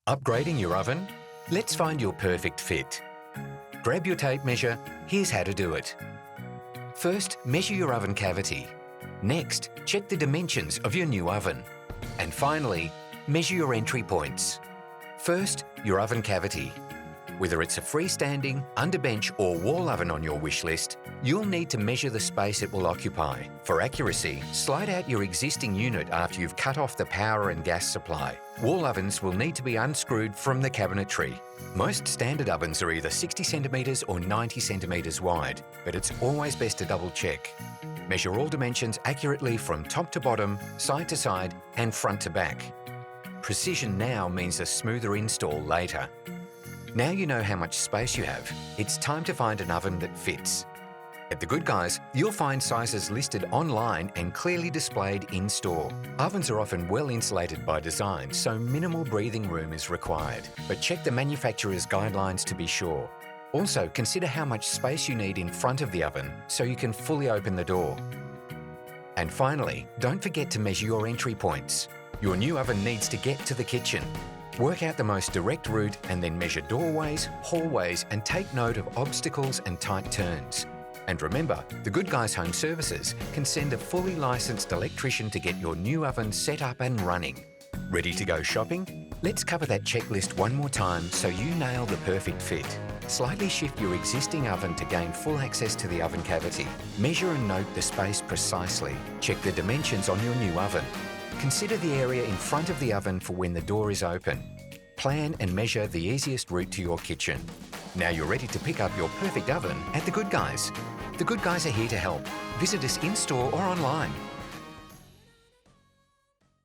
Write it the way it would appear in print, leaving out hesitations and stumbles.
Upgrading your oven? Let's find your perfect fit. Grab your tape measure, here's how to do it. First, measure your oven cavity. Next, check the dimensions of your new oven. And finally, measure your entry points. First, your oven cavity. Whether it's a freestanding, underbench or wall oven on your wish list, you'll need to measure the space it will occupy. For accuracy, slide out your existing unit after you've cut off the power and gas supply. Wall ovens will need to be unscrewed from the cabinetry. Most standard ovens are either 60 centimetres or 90 centimetres wide, but it's always best to double check. Measure all dimensions accurately from top to bottom, side to side and front to back. Precision now means a smoother install later. Now you know how much space you have, it's time to find an oven that fits. At The Good Guys, you'll find sizes listed online and clearly displayed in-store. Ovens are often well insulated by design, so minimal breathing room is required. But check the manufacturer's guidelines to be sure. Also, consider how much space you need in front of the oven so you can fully open the door. And finally, don't forget to measure your entry points. Your new oven needs to get to the kitchen. Work out the most direct route and then measure doorways, hallways and take note of obstacles and tight turns. And remember, The Good Guys Home Services can send a fully licensed electrician to get your new oven set up and running. Ready to go shopping? Let's cover that checklist one more time so you nail the perfect fit. Slightly shift your existing oven to gain full access to the oven cavity. Measure and note the space precisely. Check the dimensions on your new oven. Consider the area in front of the oven for when the door is open. Plan and measure the easiest route to your kitchen. Now you're ready to pick up your perfect oven at The Good Guys. The Good Guys are here to help. Visit us in-store or online.